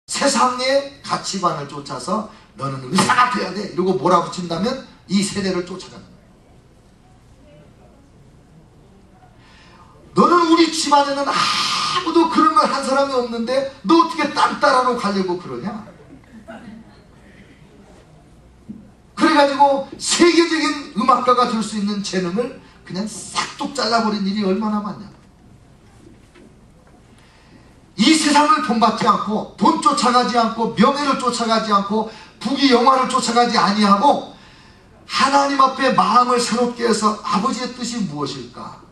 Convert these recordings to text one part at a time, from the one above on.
세상의 가치관을 쫓아서 너는 의사가 돼야 돼 이러고 몰아붙인다면 이 세대를 쫓아가는 거예요. 너는 우리 집안에는 아무도 그런 걸 한 사람이 없는데 너 어떻게 딴 따라로 가려고 그러냐? 그래가지고 세계적인 음악가가 될 수 있는 재능을 그냥 싹둑 잘라버린 일이 얼마나 많냐. 이 세상을 본받지 않고 돈 쫓아가지 않고 명예를 쫓아가지 않고 부귀 영화를 쫓아가지 아니하고 하나님 앞에 마음을 새롭게 해서 아버지의 뜻이 무엇일까?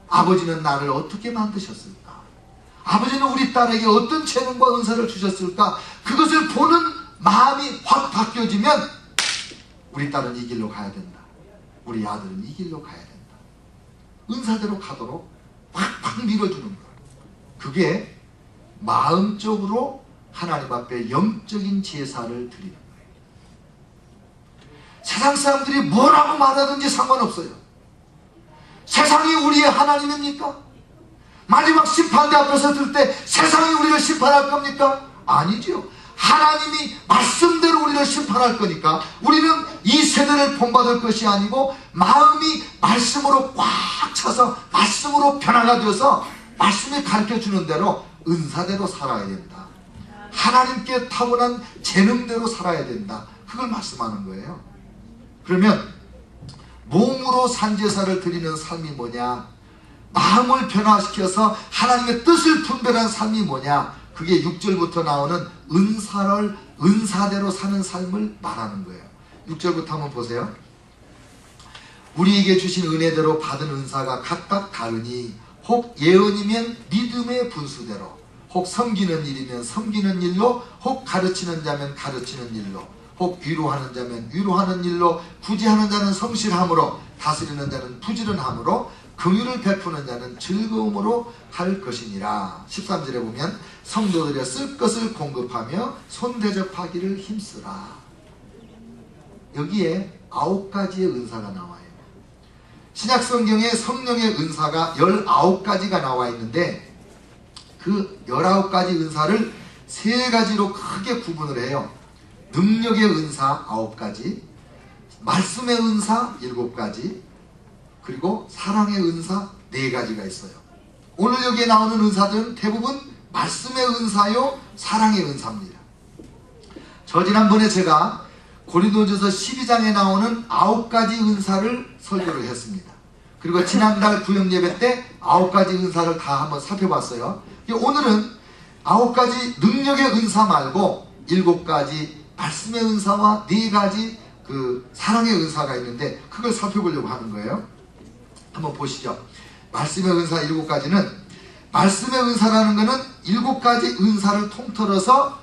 아버지는 나를 어떻게 만드셨을까? 아버지는 우리 딸에게 어떤 재능과 은사를 주셨을까? 그것을 보는 마음이 확 바뀌어지면 우리 딸은 이 길로 가야 된다. 우리 아들은 이 길로 가야 된다. 은사대로 가도록 팍팍 밀어주는 거예요. 그게 마음적으로 하나님 앞에 영적인 제사를 드리는 거예요. 세상 사람들이 뭐라고 말하든지 상관없어요. 세상이 우리의 하나님입니까? 마지막 심판대 앞에 섰을 때 세상이 우리를 심판할 겁니까? 아니죠. 하나님이 말씀대로 우리를 심판할 거니까 우리는 이 세대를 본받을 것이 아니고 마음이 말씀으로 꽉 차서 말씀으로 변화가 되어서 말씀이 가르쳐주는 대로 은사대로 살아야 된다. 하나님께 타고난 재능대로 살아야 된다. 그걸 말씀하는 거예요. 그러면 몸으로 산제사를 드리는 삶이 뭐냐? 마음을 변화시켜서 하나님의 뜻을 분별한 삶이 뭐냐? 그게 6절부터 나오는 은사대로 사는 삶을 말하는 거예요. 6절부터 한번 보세요. 우리에게 주신 은혜대로 받은 은사가 각각 다르니 혹 예언이면 믿음의 분수대로, 혹 섬기는 일이면 섬기는 일로, 혹 가르치는 자면 가르치는 일로, 혹 위로하는 자면 위로하는 일로, 구제하는 자는 성실함으로, 다스리는 자는 부지런함으로, 긍휼을 베푸는 자는 즐거움으로 할 것이니라. 13절에 보면 성도들의 쓸 것을 공급하며 손대접하기를 힘쓰라. 여기에 9가지의 은사가 나와요. 신약성경에 성령의 은사가 19가지가 나와 있는데 그 19가지 은사를 3가지로 크게 구분을 해요. 능력의 은사 9가지, 말씀의 은사 7가지, 그리고 사랑의 은사 4가지가 있어요. 오늘 여기에 나오는 은사들은 대부분 말씀의 은사요, 사랑의 은사입니다. 저 지난번에 제가 고린도전서 12장에 나오는 9가지 은사를 설교를 했습니다. 그리고 지난달 구역예배 때 9가지 은사를 다 한번 살펴봤어요. 오늘은 9가지 능력의 은사 말고 7가지 말씀의 은사와 4가지 그 사랑의 은사가 있는데 그걸 살펴보려고 하는 거예요. 한번 보시죠. 말씀의 은사 7가지는, 말씀의 은사라는 것은 7가지 은사를 통틀어서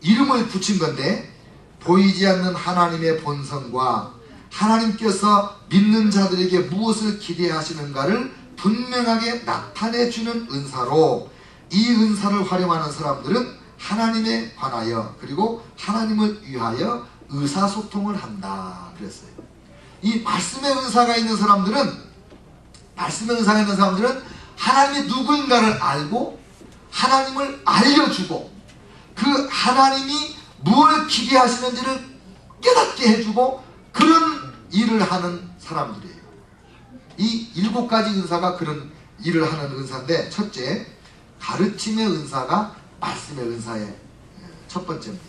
이름을 붙인 건데 보이지 않는 하나님의 본성과 하나님께서 믿는 자들에게 무엇을 기대하시는가를 분명하게 나타내주는 은사로, 이 은사를 활용하는 사람들은 하나님에 관하여 그리고 하나님을 위하여 의사소통을 한다 그랬어요. 이 말씀의 은사가 있는 사람들은 하나님이 누구인가를 알고 하나님을 알려주고 그 하나님이 무엇을 기대하시는지를 깨닫게 해주고 그런 일을 하는 사람들이에요. 이 7가지 은사가 그런 일을 하는 은사인데, 첫째, 가르침의 은사가 말씀의 은사의 첫 번째입니다.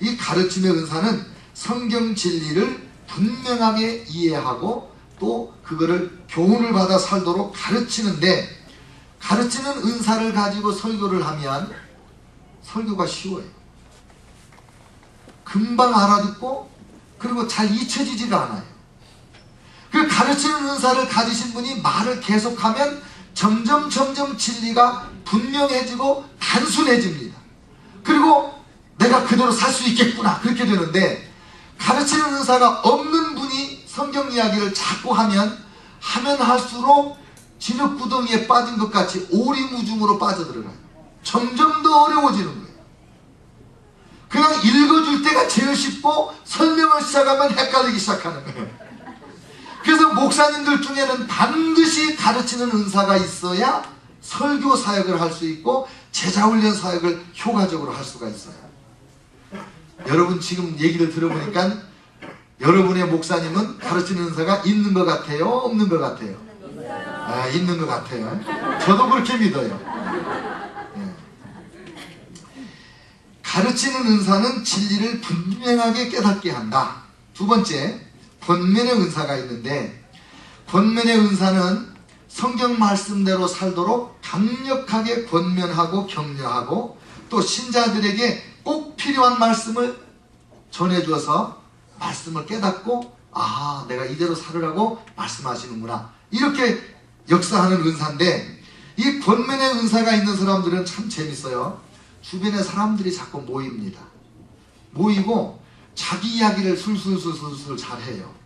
이 가르침의 은사는 성경 진리를 분명하게 이해하고 또 그거를 교훈을 받아 살도록 가르치는데, 가르치는 은사를 가지고 설교를 하면 설교가 쉬워요. 금방 알아듣고 그리고 잘 잊혀지지가 않아요. 그 가르치는 은사를 가지신 분이 말을 계속하면 점점 진리가 분명해지고 단순해집니다. 그리고 내가 그대로 살 수 있겠구나 그렇게 되는데, 가르치는 은사가 없는 분이 성경 이야기를 자꾸 하면 할수록 진흙구덩이에 빠진 것 같이 오리무중으로 빠져들어가요. 점점 더 어려워지는 거예요. 그냥 읽어줄 때가 제일 쉽고 설명을 시작하면 헷갈리기 시작하는 거예요. 그래서 목사님들 중에는 반드시 가르치는 은사가 있어야 설교 사역을 할 수 있고 제자훈련 사역을 효과적으로 할 수가 있어요. 여러분 지금 얘기를 들어보니까 여러분의 목사님은 가르치는 은사가 있는 것 같아요? 없는 것 같아요? 아, 있는 것 같아요. 저도 그렇게 믿어요. 네. 가르치는 은사는 진리를 분명하게 깨닫게 한다. 두 번째, 권면의 은사가 있는데, 권면의 은사는 성경 말씀대로 살도록 강력하게 권면하고 격려하고, 또 신자들에게 꼭 필요한 말씀을 전해줘서 말씀을 깨닫고, 아, 내가 이대로 살으라고 말씀하시는구나, 이렇게 역사하는 은사인데, 이 권면의 은사가 있는 사람들은 참 재밌어요. 주변에 사람들이 자꾸 모입니다. 모이고 자기 이야기를 술술술술 잘해요.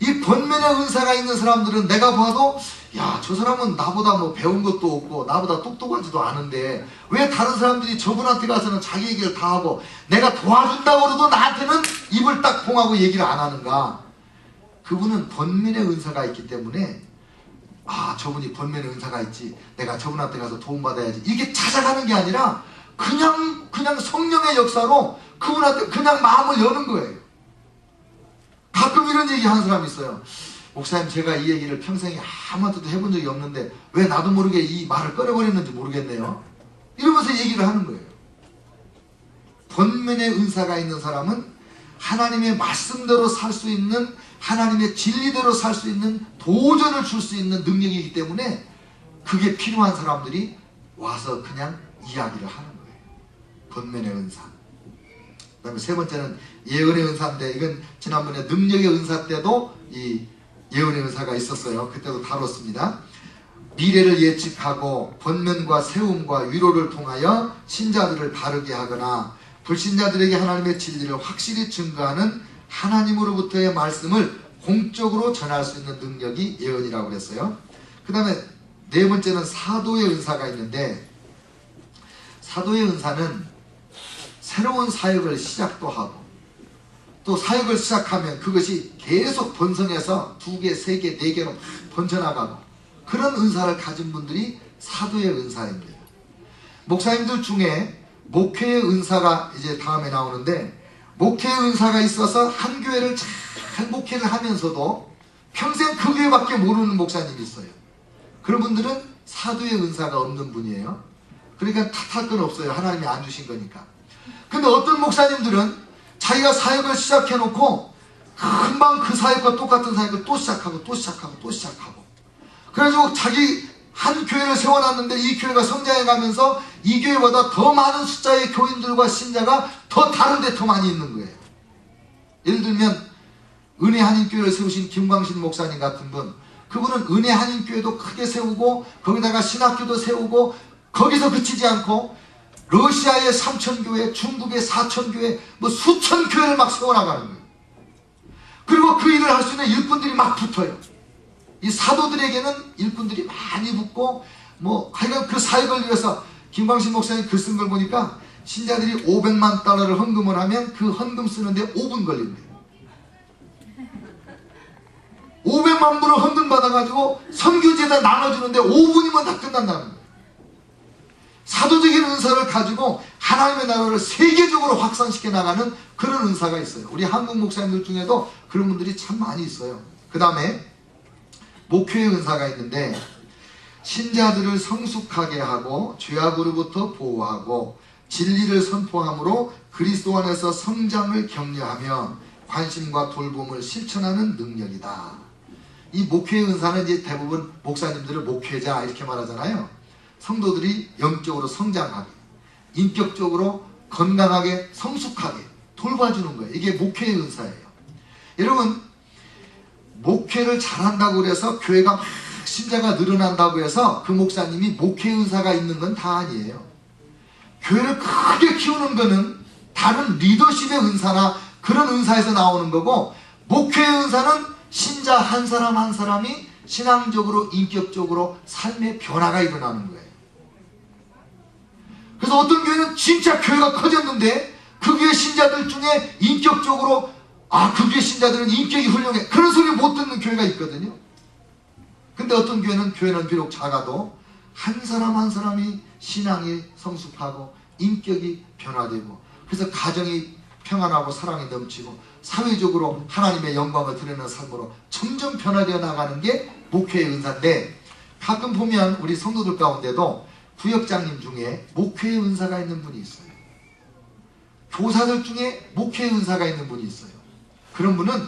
이 권면의 은사가 있는 사람들은 내가 봐도, 야, 저 사람은 나보다 뭐 배운 것도 없고 나보다 똑똑하지도 않은데 왜 다른 사람들이 저분한테 가서는 자기 얘기를 다 하고 내가 도와준다고 그래도 나한테는 입을 딱 통하고 얘기를 안 하는가? 그분은 권면의 은사가 있기 때문에, 아, 저분이 권면의 은사가 있지, 내가 저분한테 가서 도움받아야지, 이게 찾아가는 게 아니라 그냥 성령의 역사로 그분한테 그냥 마음을 여는 거예요. 가끔 이런 얘기 하는 사람이 있어요. 목사님, 제가 이 얘기를 평생에 아무한테도 해본 적이 없는데 왜 나도 모르게 이 말을 꺼내버렸는지 모르겠네요, 이러면서 얘기를 하는 거예요. 권면의 은사가 있는 사람은 하나님의 말씀대로 살 수 있는, 하나님의 진리대로 살 수 있는, 도전을 줄 수 있는 능력이기 때문에 그게 필요한 사람들이 와서 그냥 이야기를 하는 거예요. 권면의 은사. 그 다음에 세 번째는 예언의 은사인데, 이건 지난번에 능력의 은사 때도 이 예언의 은사가 있었어요. 그때도 다뤘습니다. 미래를 예측하고 권면과 세움과 위로를 통하여 신자들을 바르게 하거나 불신자들에게 하나님의 진리를 확실히 증거하는 하나님으로부터의 말씀을 공적으로 전할 수 있는 능력이 예언이라고 그랬어요. 그 다음에 네 번째는 사도의 은사가 있는데, 사도의 은사는 새로운 사역을 시작도 하고, 또 사역을 시작하면 그것이 계속 번성해서 2개, 3개, 4개로 번져나가고, 그런 은사를 가진 분들이 사도의 은사입니다. 목사님들 중에 목회의 은사가 이제 다음에 나오는데, 목회의 은사가 있어서 한 교회를 잘 목회를 하면서도 평생 그 교회밖에 모르는 목사님이 있어요. 그런 분들은 사도의 은사가 없는 분이에요. 그러니까 탓할 건 없어요. 하나님이 안 주신 거니까. 근데 어떤 목사님들은 자기가 사역을 시작해놓고 금방 그 사역과 똑같은 사역을 또 시작하고 또 시작하고 또 시작하고, 그래가지고 자기 한 교회를 세워놨는데 이 교회가 성장해가면서 이 교회보다 더 많은 숫자의 교인들과 신자가 더 다른 데 더 많이 있는 거예요. 예를 들면 은혜 한인교회를 세우신 김광신 목사님 같은 분, 그분은 은혜 한인교회도 크게 세우고 거기다가 신학교도 세우고 거기서 그치지 않고 러시아의 3,000교회, 중국의 4,000교회, 뭐 수천 교회를 막 세워나가는 거예요. 그리고 그 일을 할 수 있는 일꾼들이 막 붙어요. 이 사도들에게는 일꾼들이 많이 붙고, 뭐 하여간 그 사역을 위해서 김광신 목사님 글 쓴 걸 보니까 신자들이 $500만 헌금을 하면 그 헌금 쓰는데 5분 걸린대요. 500만 불을 헌금 받아가지고 선교지에다 나눠주는데 5분이면 다 끝난다는 거예요. 사도적인 은사를 가지고 하나님의 나라를 세계적으로 확산시켜 나가는 그런 은사가 있어요. 우리 한국 목사님들 중에도 그런 분들이 참 많이 있어요. 그 다음에 목회의 은사가 있는데, 신자들을 성숙하게 하고 죄악으로부터 보호하고 진리를 선포함으로 그리스도 안에서 성장을 격려하며 관심과 돌봄을 실천하는 능력이다. 이 목회의 은사는 이제 대부분 목사님들을 목회자 이렇게 말하잖아요. 성도들이 영적으로 성장하게, 인격적으로 건강하게, 성숙하게 돌봐주는 거예요. 이게 목회의 은사예요. 여러분, 목회를 잘한다고 해서 교회가 막 신자가 늘어난다고 해서 그 목사님이 목회의 은사가 있는 건 다 아니에요. 교회를 크게 키우는 거는 다른 리더십의 은사나 그런 은사에서 나오는 거고, 목회의 은사는 신자 한 사람 한 사람이 신앙적으로, 인격적으로 삶의 변화가 일어나는 거예요. 그래서 어떤 교회는 진짜 교회가 커졌는데 그 교회 신자들 중에 인격적으로, 아, 그 교회 신자들은 인격이 훌륭해, 그런 소리 못 듣는 교회가 있거든요. 근데 어떤 교회는 비록 작아도 한 사람 한 사람이 신앙이 성숙하고 인격이 변화되고, 그래서 가정이 평안하고 사랑이 넘치고 사회적으로 하나님의 영광을 드리는 삶으로 점점 변화되어 나가는 게 목회의 은사인데, 가끔 보면 우리 성도들 가운데도 구역장님 중에 목회의 은사가 있는 분이 있어요. 교사들 중에 목회의 은사가 있는 분이 있어요. 그런 분은